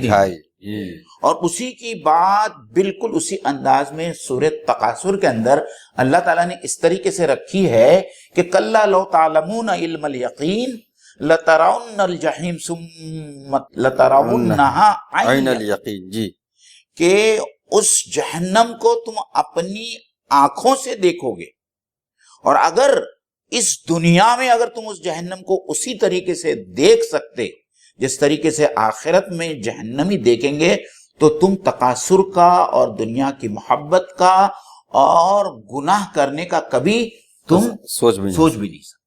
اور اسی کی بات بالکل اسی انداز میں سورہ تکاثر کے اندر اللہ تعالیٰ نے اس طریقے سے رکھی ہے کہ کلا لو تعلمون علم الیقین لترون الجحیم ثم لترونها عین الیقین جی، کہ اس جہنم کو تم اپنی آنکھوں سے دیکھو گے، اور اگر اس دنیا میں اگر تم اس جہنم کو اسی طریقے سے دیکھ سکتے جس طریقے سے آخرت میں جہنمی دیکھیں گے تو تم تکاثر کا اور دنیا کی محبت کا اور گناہ کرنے کا کبھی تم سوچ بھی نہیں سکتے.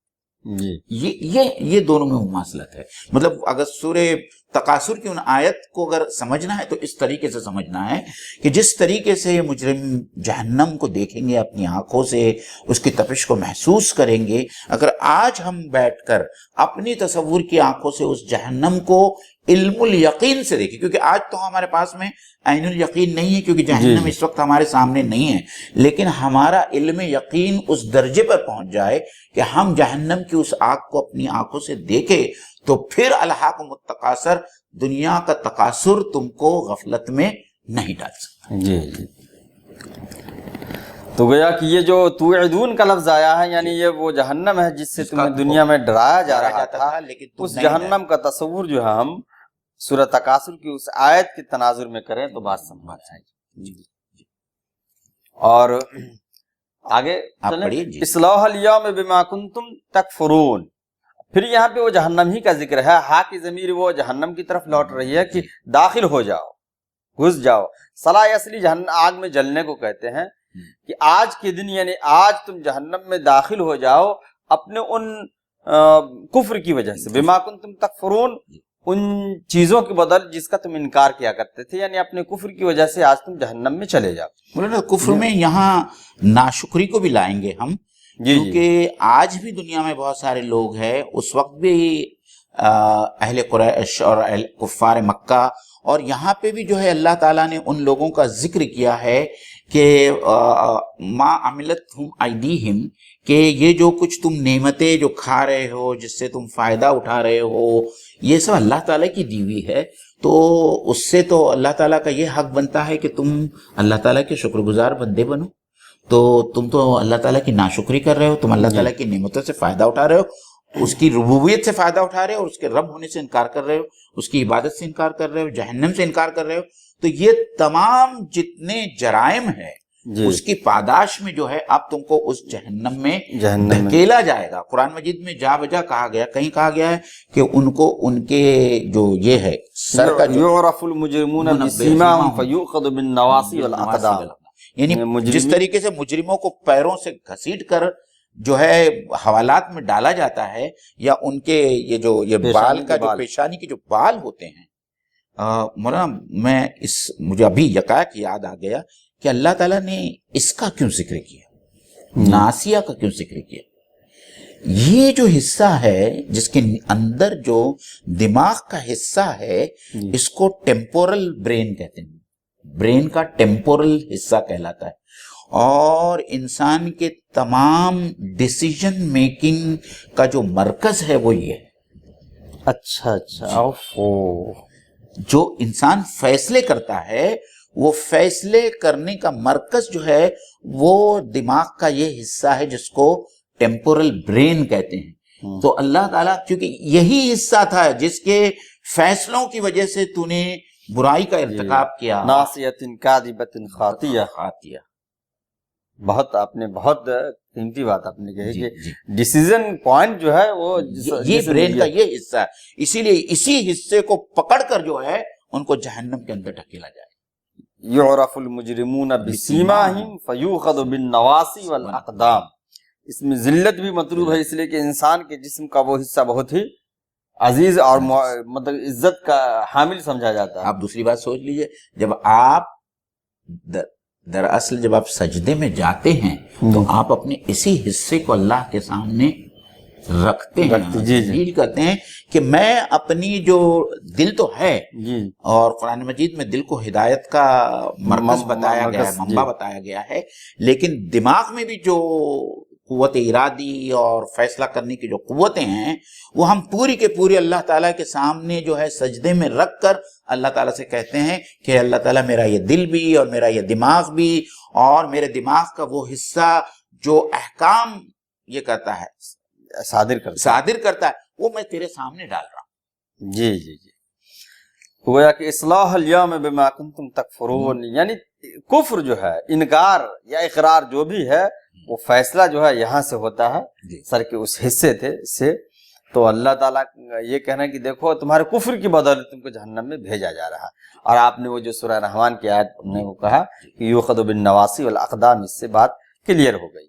یہ دونوں میں مماثلت ہے. مطلب اگر سورہ تکاثر کی ان آیت کو اگر سمجھنا ہے تو اس طریقے سے سمجھنا ہے کہ جس طریقے سے یہ مجرم جہنم کو دیکھیں گے اپنی آنکھوں سے، اس کی تپش کو محسوس کریں گے، اگر آج ہم بیٹھ کر اپنی تصور کی آنکھوں سے اس جہنم کو علم الیقین سے دیکھیں، کیونکہ آج تو ہمارے پاس میں عین الیقین نہیں ہے کیونکہ جہنم اس وقت ہمارے سامنے نہیں ہے، لیکن ہمارا علم یقین اس درجے پر پہنچ جائے کہ ہم جہنم کی اس آگ کو اپنی آنکھوں سے دیکھیں، تو پھر الہاکم التکاثر، دنیا کا تکاثر تم کو غفلت میں نہیں ڈال سکتا. جی جی. تو گویا کہ یہ جو توعدون کا لفظ آیا ہے یعنی یہ وہ جہنم ہے جس سے تمہیں دنیا میں ڈرایا جا رہا تھا، لیکن اس جہنم کا تصور جو ہے ہم سورہ تکاثر کی اس آیت کے تناظر میں کریں تو بات سمجھ آئے گی. اور آگے اصلاح الیوم بما کنتم تکفرون. پھر یہاں پہ وہ جہنم ہی کا ذکر ہے، ہا کی ضمیر وہ جہنم کی طرف لوٹ رہی ہے کہ داخل ہو جاؤ، گھس جاؤ. صلاح اصلی آگ میں جلنے کو کہتے ہیں، کہ آج کے دن یعنی آج تم جہنم میں داخل ہو جاؤ اپنے ان کفر کی وجہ سے، بما کنتم تکفرون، ان چیزوں کے بدل جس کا تم انکار کیا کرتے تھے، یعنی اپنے کفر کی وجہ سے آج تم جہنم میں چلے جاؤ۔ مولانا کفر میں یہاں ناشکری کو بھی لائیں گے ہم، کیونکہ آج بھی دنیا میں بہت سارے لوگ ہیں، اس وقت بھی اہل قریش اور اہل کفار مکہ، اور یہاں پہ بھی جو ہے اللہ تعالیٰ نے ان لوگوں کا ذکر کیا ہے کہ ما عملتہم ایدیہم، کہ یہ جو کچھ تم نعمتیں جو کھا رہے ہو، جس سے تم فائدہ اٹھا رہے ہو، یہ سب اللہ تعالیٰ کی دی ہوئی ہے، تو اس سے تو اللہ تعالیٰ کا یہ حق بنتا ہے کہ تم اللہ تعالیٰ کے شکر گزار بندے بنو۔ تو تم تو اللہ تعالیٰ کی ناشکری کر رہے ہو، تم اللہ تعالیٰ کی نعمتوں سے فائدہ اٹھا رہے ہو، اس کی ربوبیت سے فائدہ اٹھا رہے ہو، اور اس کے رب ہونے سے انکار کر رہے ہو، اس کی عبادت سے انکار کر رہے ہو، جہنم سے انکار کر رہے ہو۔ تو یہ تمام جتنے جرائم ہیں اس کی پاداش میں جو ہے اب تم کو اس جہنم میں دھکیلا جائے گا۔ قرآن مجید میں جا بجا کہا گیا، کہیں کہا گیا ہے کہ ان کو ان کے جو یہ ہے سر کا جو یعرف المجرمون بسیماہم فیؤخذ بالنواصی والاقدام، یعنی جس طریقے سے مجرموں کو پیروں سے گھسیٹ کر جو ہے حوالات میں ڈالا جاتا ہے، یا ان کے یہ بال کا جو پیشانی کے جو بال ہوتے ہیں، مولانا مجھے ابھی یکایک یاد آ گیا کہ اللہ تعالیٰ نے اس کا کیوں ذکر کیا، ناسیہ کا کیوں ذکر کیا؟ یہ جو حصہ ہے جس کے اندر جو دماغ کا حصہ ہے، اس کو ٹیمپورل برین کہتے ہیں، برین کا ٹیمپورل حصہ کہلاتا ہے، اور انسان کے تمام ڈیسیجن میکنگ کا جو مرکز ہے وہ یہ ہے۔ اچھا جو انسان فیصلے کرتا ہے، وہ فیصلے کرنے کا مرکز جو ہے وہ دماغ کا یہ حصہ ہے جس کو ٹیمپورل برین کہتے ہیں۔ تو اللہ تعالیٰ کیونکہ یہی حصہ تھا جس کے فیصلوں کی وجہ سے تو نے برائی کا ارتکاب کیا، ناصیۃ کاذبۃ خاطیہ، بہت آپ نے بہت قیمتی بات آپ نے کہی کہ ڈیسیزن پوائنٹ جو ہے وہ یہ برین کا یہ حصہ ہے، اسی لیے اسی حصے کو پکڑ کر جو ہے ان کو جہنم کے اندر ڈھکیلا جائے۔ یعرف المجرمون بسیماہم فیؤخذ بالنواصی والاقدام، اس میں ذلت بھی مطلوب ہے، اس لیے کہ انسان کے جسم کا وہ حصہ بہت ہی عزیز اور مطلب عزت کا حامل سمجھا جاتا ہے۔ آپ دوسری بات سوچ لیجئے، جب آپ دراصل جب آپ سجدے میں جاتے ہیں تو آپ اپنے اسی حصے کو اللہ کے سامنے رکھتے ہیں، ذلیل کرتے ہیں کہ میں اپنی جو دل تو ہے، اور قرآن مجید میں دل کو ہدایت کا مرکز بتایا گیا ہے، منبع بتایا گیا ہے، لیکن دماغ میں بھی جو قوت ارادی اور فیصلہ کرنے کی جو قوتیں ہیں وہ ہم پوری کے پوری اللہ تعالیٰ کے سامنے جو ہے سجدے میں رکھ کر اللہ تعالیٰ سے کہتے ہیں کہ اللہ تعالیٰ میرا یہ دل بھی اور میرا یہ دماغ بھی اور میرے دماغ کا وہ حصہ جو احکام یہ کرتا ہے صادر کرتا ہے وہ میں تیرے سامنے ڈال رہا ہوں۔ جی گویا کہ اصلاح الیوم بما کنتم تکفرون، یعنی کفر جو ہے، انکار یا اقرار جو بھی ہے، وہ فیصلہ جو ہے یہاں سے ہوتا ہے، سر کے اس حصے سے۔ تو اللہ تعالیٰ یہ کہنا ہے کہ دیکھو تمہارے کفر کی بدولت تم کو جہنم میں بھیجا جا رہا ہے، اور آپ نے وہ جو سورہ رحمان کی آیت نے وہ کہا کہ یؤخذ بالنواصی والاقدام، اس سے بات کلیئر ہو گئی۔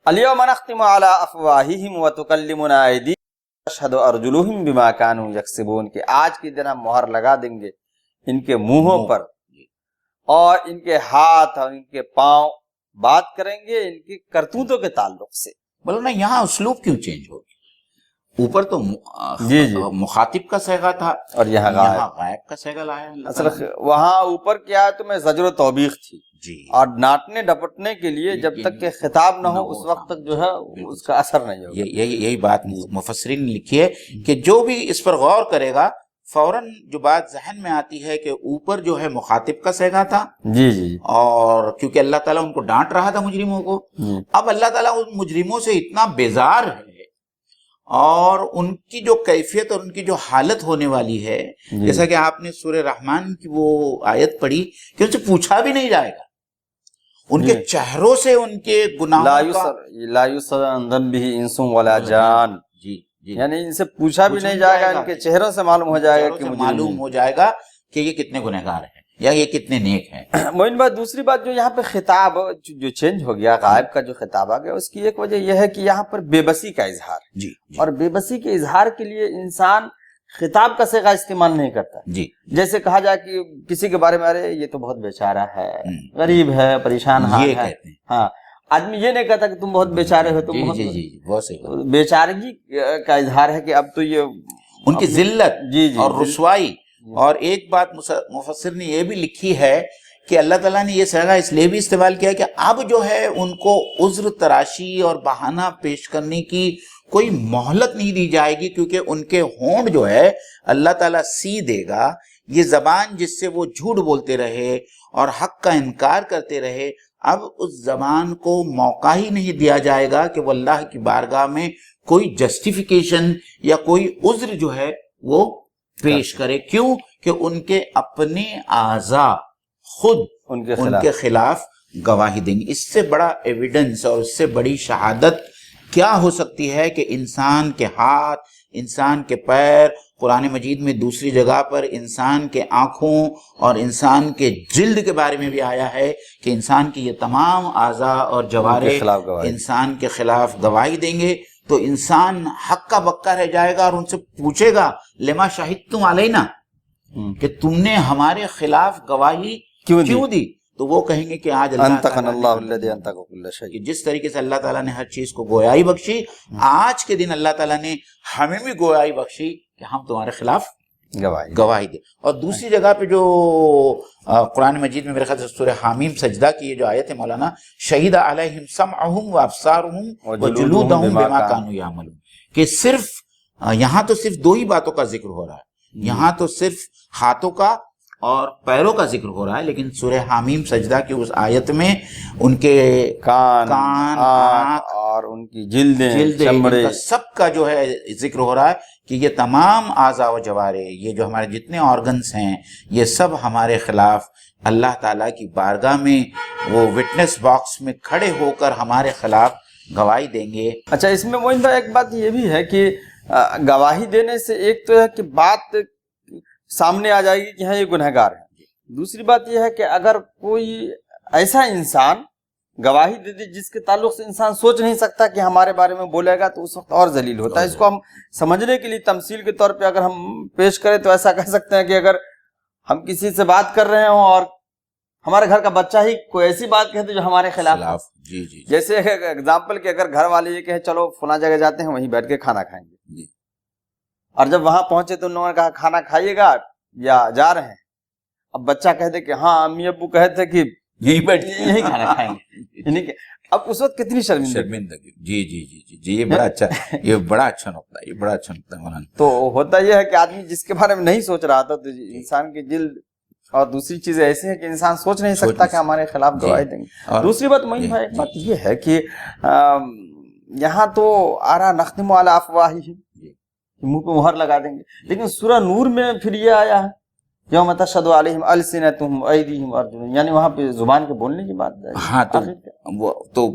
الیوم نختم علی افواہہم وتکلمنا ایدیہم وتشہد ارجلہم بما کانوا یکسبون، کہ آج کے دن ہم مہر لگا دیں گے ان کے منہوں پر، اور ان کے ہاتھ اور ان کے پاؤں بات کریں گے ان کی کرتوتوں کے تعلق سے۔ بولو نا یہاں اسلوب کیوں چینج ہو گیا؟ اوپر تو مخاطب کا صیغہ تھا اور یہاں غائب کا صیغہ لایا۔ اصل وہاں اوپر کیا ہے تو میں زجر و توبیخ تھی، اور ڈانٹنے ڈپٹنے کے لیے جب تک کہ خطاب نہ ہو اس وقت تک جو ہے اس کا اثر نہیں ہوگا۔ یہی بات مفسرین نے لکھی ہے کہ جو بھی اس پر غور کرے گا فوراً جو بات ذہن میں آتی ہے کہ اوپر جو ہے مخاطب کا صیغہ تھا، اور کیونکہ اللہ تعالیٰ ان کو ڈانٹ رہا تھا مجرموں کو، اب اللہ تعالیٰ ان مجرموں سے اتنا بیزار ہے، اور ان کی جو کیفیت اور ان کی جو حالت ہونے والی ہے، جیسا کہ آپ نے سورہ رحمان کی وہ آیت پڑھی کہ ان سے پوچھا بھی نہیں جائے گا، ان کے چہروں سے ان کے گناہوں کا لا یسأل عن ذنبہ انس ولا جان، یعنی ان سے پوچھا بھی نہیں جائے گا، ان کے چہروں سے معلوم ہو جائے گا کہ معلوم ہو جائے گا کہ یہ کتنے گنہگار ہیں۔ یا یہ کتنے نیک ہیں. معین بھائی دوسری بات جو یہاں پہ خطاب جو چینج ہو گیا، غائب کا جو خطاب آ گیا، اس کی ایک وجہ یہ ہے کہ یہاں پر بے بسی کا اظہار. جی اور بے بسی کے اظہار کے لیے انسان خطاب کا صیغہ استعمال نہیں کرتا. جی جیسے کہا جائے کہ کسی کے بارے میں ارے یہ تو بہت بیچارہ ہے، غریب ہے، پریشان حال یہ ہے. کہتے ہیں. ہاں، آدمی یہ نہیں کہتا کہ تم بہت بیچارے ہو، تم بہت. جی جی جی بہت صحیح. بیچارگی کا اظہار ہے کہ اب تو یہ ان کی ذلت جی اور رسوائی. اور ایک بات مفسر نے یہ بھی لکھی ہے کہ اللہ تعالیٰ نے یہ صیغہ اس لیے بھی استعمال کیا کہ اب جو ہے ان کو عذر تراشی اور بہانہ پیش کرنے کی کوئی مہلت نہیں دی جائے گی، کیونکہ ان کے ہونٹ جو ہے اللہ تعالیٰ سی دے گا. یہ زبان جس سے وہ جھوٹ بولتے رہے اور حق کا انکار کرتے رہے، اب اس زبان کو موقع ہی نہیں دیا جائے گا کہ وہ اللہ کی بارگاہ میں کوئی جسٹیفیکیشن یا کوئی عذر جو ہے وہ پیش کرے. کیوں کہ ان کے اپنے اعضاء خود ان کے خلاف گواہی دیں گے. اس سے بڑا ایویڈنس اور اس سے بڑی شہادت کیا ہو سکتی ہے کہ انسان کے ہاتھ، انسان کے پیر، قرآن مجید میں دوسری جگہ پر انسان کے آنکھوں اور انسان کے جلد کے بارے میں بھی آیا ہے کہ انسان کی یہ تمام اعضاء اور جوارح انسان کے خلاف گواہی دیں گے. تو انسان حق کا بکا رہ جائے گا اور ان سے پوچھے گا لما شہدتم علینا، کہ تم نے ہمارے خلاف گواہی کیوں دی؟ تو وہ کہیں گے کہ آج کہ جس طریقے سے اللہ تعالیٰ نے ہر چیز کو گویائی بخشی، آج کے دن اللہ تعالیٰ نے ہمیں بھی گویائی بخشی کہ ہم تمہارے خلاف گواہی دے. اور دوسری جگہ پہ جو قرآن مجید میں میرے خیال سے سورہ حامیم سجدہ کی یہ جو آیت ہے مولانا، شہید علیہم سمعہم وابصارہم وجلودہم بما کانوا یعملون، کہ صرف یہاں تو صرف دو ہی باتوں کا ذکر ہو رہا ہے. یہاں تو صرف ہاتھوں کا اور پیروں کا ذکر ہو رہا ہے، لیکن سورہ حامیم سجدہ کی اس آیت میں ان کے کان، آنکھ اور ان کی جلد سب کا جو ہے ذکر ہو رہا ہے کہ یہ تمام اعضاء و جوارح، یہ جو ہمارے جتنے آرگنز ہیں، یہ سب ہمارے خلاف اللہ تعالیٰ کی بارگاہ میں وہ وٹنس باکس میں کھڑے ہو کر ہمارے خلاف گواہی دیں گے. اچھا، اس میں موین بھائی ایک بات یہ بھی ہے کہ گواہی دینے سے ایک تو ہے کہ بات سامنے آ جائے گی کہ ہاں یہ گنہگار ہے. دوسری بات یہ ہے کہ اگر کوئی ایسا انسان گواہی دے دی جس کے تعلق سے انسان سوچ نہیں سکتا کہ ہمارے بارے میں بولے گا، تو اس وقت اور ذلیل ہوتا ہے. اس کو ہم سمجھنے کے لیے تمثیل کے طور پہ اگر ہم پیش کریں تو ایسا کہہ سکتے ہیں کہ اگر ہم کسی سے بات کر رہے ہوں اور ہمارے گھر کا بچہ ہی کوئی ایسی بات کہتے جو ہمارے خلاف، جیسے اگزامپل کہ اگر گھر والے یہ کہیں چلو فلاں جگہ جاتے ہیں وہیں بیٹھ کے کھانا کھائیں گے، اور جب وہاں پہنچے تو انہوں نے کہا کھانا کھائیے گا یا جا رہے ہیں. اب بچہ کہتے کہ ہاں امی ابو کہے تھے کہ یہی بیٹھ یہی کھانا کھائیں گے. اب اس وقت کتنی شرمندگی. جی جی جی جی جی یہ بڑا اچھا نقطہ ہے، یہ بڑا اچھا نقطہ ہے مولانا. تو ہوتا یہ ہے کہ آدمی جس کے بارے میں نہیں سوچ رہا تھا، تو انسان کی جلد اور دوسری چیزیں ایسی ہیں کہ انسان سوچ نہیں سکتا کہ ہمارے خلاف گواہی دیں گے. دوسری بات معین بھائی ایک بات یہ ہے کہ یہاں تو آرا نختم علی افواہہم، منہ پہ مہر لگا دیں گے، لیکن سورہ نور میں پھر یہ آیا ہے یوم تشہد علیہم السنتہم وایدیہم وارجلہم، یعنی وہاں پہ زبان کے بولنے کی بات ہے. ہاں تو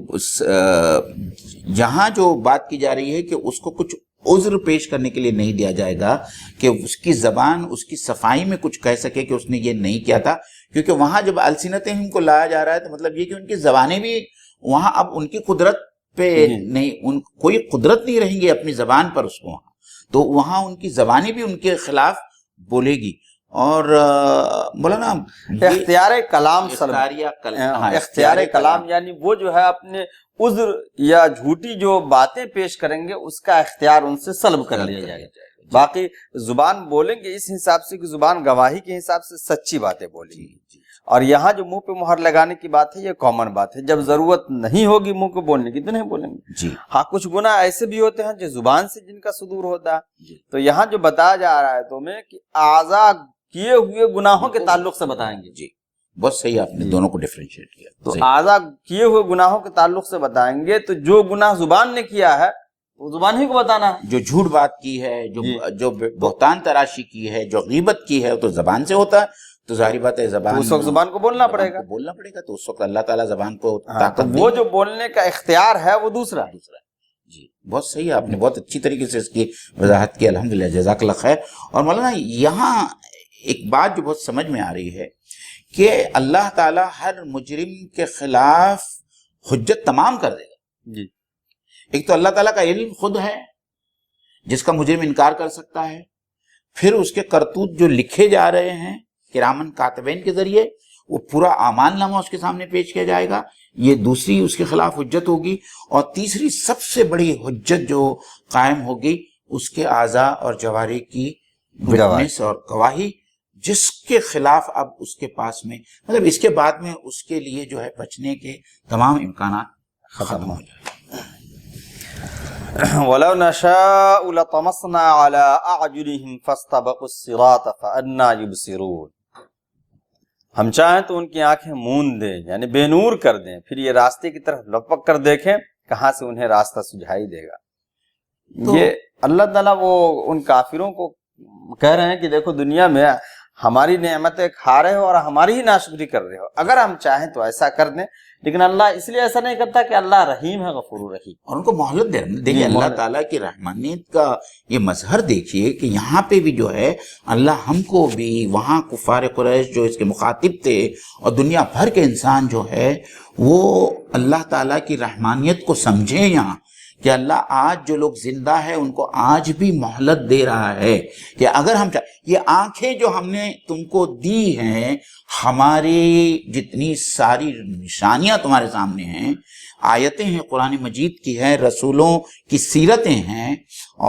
یہاں جو بات کی جا رہی ہے کہ اس کو کچھ عذر پیش کرنے کے لیے نہیں دیا جائے گا کہ اس کی زبان اس کی صفائی میں کچھ کہہ سکے کہ اس نے یہ نہیں کیا تھا، کیونکہ وہاں جب السنتہم کو لایا جا رہا ہے تو مطلب یہ کہ ان کی زبانیں بھی وہاں اب ان کی قدرت پہ نہیں، کوئی قدرت نہیں رہیں گی اپنی زبان پر اس کو، وہاں تو وہاں ان کی زبانیں بھی ان کے خلاف بولے گی. اور مولانا اختیار کلام اختیار کلام یعنی وہ جو ہے اپنے عذر یا جھوٹی جو باتیں پیش کریں گے اس کا اختیار ان سے سلب کر لیا جائے گا. باقی زبان بولیں گے اس حساب سے کہ زبان گواہی کے حساب سے سچی باتیں بولیں گی. اور یہاں جو منہ پہ مہر لگانے کی بات ہے یہ کامن بات ہے، جب ضرورت نہیں ہوگی منہ کو بولنے کی تو نہیں بولیں گے. ہاں کچھ گناہ ایسے بھی ہوتے ہیں جو زبان سے جن کا صدور ہوتا ہے، تو یہاں جو بتایا جا رہا ہے تمہیں کہ اعضاء کیے ہوئے گناہوں کے تعلق سے بتائیں گے. جی بہت صحیح، آپ نے دونوں کو ڈیفرینشیٹ کیا. تو اعضاء کیے ہوئے گناہوں کے تعلق سے بتائیں گے، تو جو گناہ زبان نے کیا ہے وہ زبان ہی کو بتانا ہے. جو جھوٹ بات کی ہے، جو بہتان تراشی کی ہے، جو غیبت کی ہے، تو زبان سے ہوتا ہے. تو ظاہری بات ہے زبان، اس وقت زبان کو بولنا پڑے گا. تو اس وقت اللہ تعالیٰ زبان کو طاقت، وہ جو بولنے کا اختیار ہے وہ دوسرا. جی بہت صحیح، آپ نے بہت اچھی طریقے سے اس کی وضاحت کی، الحمدللہ، جزاک اللہ خیر. اور مولانا یہاں ایک بات جو بہت سمجھ میں آ رہی ہے کہ اللہ تعالیٰ ہر مجرم کے خلاف حجت تمام کر دے گا. جی. ایک تو اللہ تعالیٰ کا علم خود ہے جس کا مجرم انکار کر سکتا ہے، پھر اس کے کرتوت جو لکھے جا رہے ہیں کرامن کاتبین کے ذریعے، وہ پورا اعمال نامہ اس کے سامنے پیش کیا جائے گا، یہ دوسری اس کے خلاف حجت ہوگی. اور تیسری سب سے بڑی حجت جو قائم ہوگی اس کے اعضاء اور جوارح کی وٹنس اور گواہی، جس کے خلاف اب اس کے پاس میں مطلب اس کے بعد میں اس کے لیے جو ہے بچنے کے تمام امکانات ختم ہو جائیں. وَلَوْ نَشَاءُ لَطَمَسْنَا عَلَىٰ أَعْيُنِهِمْ فَاسْتَبَقُوا الصِّرَاطَ فَأَنَّىٰ يُبْصِرُونَ. ہم چاہیں تو ان کی آنکھیں موند دیں، یعنی بے نور کر دیں، پھر یہ راستے کی طرف لپک کر دیکھیں، کہاں سے انہیں راستہ سجھائی دے گا. یہ اللہ تعالیٰ وہ ان کافروں کو کہہ رہے ہیں کہ دیکھو دنیا میں ہماری نعمتیں کھا رہے ہو اور ہماری ہی ناشکری کر رہے ہو، اگر ہم چاہیں تو ایسا کر دیں. لیکن اللہ اس لیے ایسا نہیں کرتا کہ اللہ رحیم ہے، غفور رحیم، اور ان کو مہلت دے رہے ہیں. دیکھیے اللہ تعالیٰ کی رحمانیت کا یہ مظہر دیکھیے کہ یہاں پہ بھی جو ہے اللہ ہم کو بھی، وہاں کفار قریش جو اس کے مخاطب تھے اور دنیا بھر کے انسان جو ہے وہ اللہ تعالیٰ کی رحمانیت کو سمجھیں یہاں کہ اللہ آج جو لوگ زندہ ہے ان کو آج بھی مہلت دے رہا ہے کہ اگر ہم یہ آنکھیں جو ہم نے تم کو دی ہیں، ہماری جتنی ساری نشانیاں تمہارے سامنے ہیں، آیتیں ہیں قرآن مجید کی ہیں، رسولوں کی سیرتیں ہیں،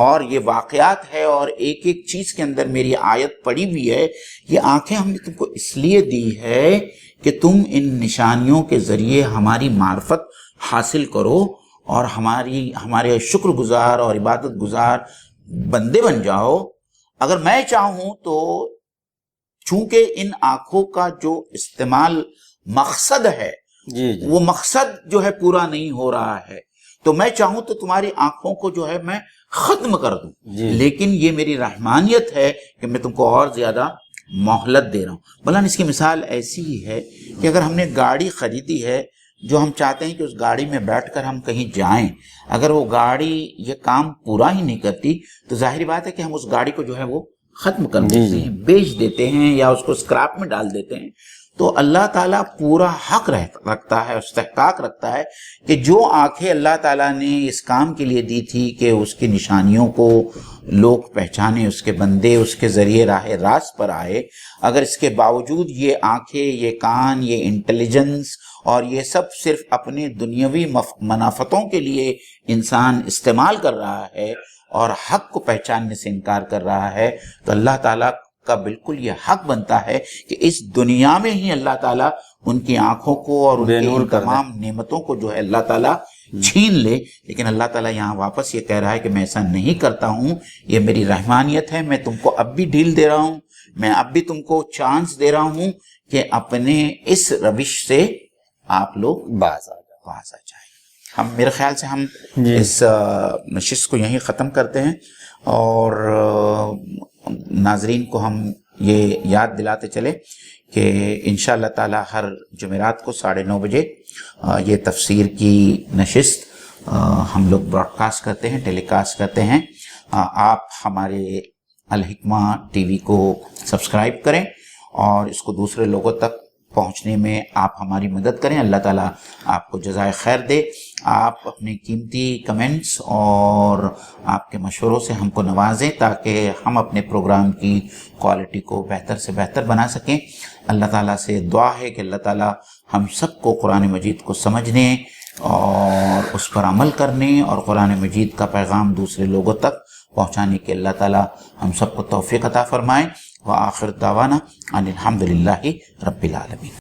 اور یہ واقعات ہے، اور ایک ایک چیز کے اندر میری آیت پڑی بھی ہے. یہ آنکھیں ہم نے تم کو اس لیے دی ہے کہ تم ان نشانیوں کے ذریعے ہماری معرفت حاصل کرو اور ہمارے شکر گزار اور عبادت گزار بندے بن جاؤ. اگر میں چاہوں تو چونکہ ان آنکھوں کا جو استعمال مقصد ہے وہ مقصد جو ہے پورا نہیں ہو رہا ہے، تو میں چاہوں تو تمہاری آنکھوں کو جو ہے میں ختم کر دوں. لیکن یہ میری رحمانیت ہے کہ میں تم کو اور زیادہ مہلت دے رہا ہوں. بلان اس کی مثال ایسی ہی ہے کہ اگر ہم نے گاڑی خریدی ہے جو ہم چاہتے ہیں کہ اس گاڑی میں بیٹھ کر ہم کہیں جائیں، اگر وہ گاڑی یہ کام پورا ہی نہیں کرتی تو ظاہری بات ہے کہ ہم اس گاڑی کو جو ہے وہ ختم کر دیتے ہیں، بیچ دیتے ہیں یا اس کو اسکراپ میں ڈال دیتے ہیں. تو اللہ تعالیٰ پورا حق رکھتا ہے، استحقاق رکھتا ہے کہ جو آنکھیں اللہ تعالیٰ نے اس کام کے لیے دی تھی کہ اس کی نشانیوں کو لوگ پہچانے، اس کے بندے اس کے ذریعے راہ راست پر آئے، اگر اس کے باوجود یہ آنکھیں، یہ کان، یہ انٹیلیجنس اور یہ سب صرف اپنے دنیاوی منافتوں کے لیے انسان استعمال کر رہا ہے اور حق کو پہچاننے سے انکار کر رہا ہے، تو اللہ تعالیٰ کا بالکل یہ حق بنتا ہے کہ اس دنیا میں ہی اللہ تعالیٰ ان کی آنکھوں کو اور ان کی تمام نعمتوں کو جو ہے اللہ تعالیٰ چھین لے. لیکن اللہ تعالیٰ یہاں واپس یہ کہہ رہا ہے کہ میں ایسا نہیں کرتا ہوں، یہ میری رحمانیت ہے، میں تم کو اب بھی ڈھیل دے رہا ہوں، میں اب بھی تم کو چانس دے رہا ہوں کہ اپنے اس روش سے آپ لوگ باز آ جائیں. ہم میرے خیال سے ہم اس نشست کو یہیں ختم کرتے ہیں، اور ناظرین کو ہم یہ یاد دلاتے چلے کہ انشاءاللہ تعالی ہر جمعرات کو 9:30 بجے یہ تفسیر کی نشست ہم لوگ براڈ کاسٹ کرتے ہیں، ٹیلی کاسٹ کرتے ہیں. آپ ہمارے الحکمہ ٹی وی کو سبسکرائب کریں اور اس کو دوسرے لوگوں تک پہنچنے میں آپ ہماری مدد کریں. اللہ تعالیٰ آپ کو جزائے خیر دے. آپ اپنے قیمتی کمنٹس اور آپ کے مشوروں سے ہم کو نوازیں تاکہ ہم اپنے پروگرام کی کوالٹی کو بہتر سے بہتر بنا سکیں. اللہ تعالیٰ سے دعا ہے کہ اللہ تعالیٰ ہم سب کو قرآن مجید کو سمجھنے اور اس پر عمل کرنے اور قرآن مجید کا پیغام دوسرے لوگوں تک پہنچانے کے اللہ تعالیٰ ہم سب کو توفیق عطا فرمائیں. وآخر دعوانا ان الحمدللہ رب العالمین.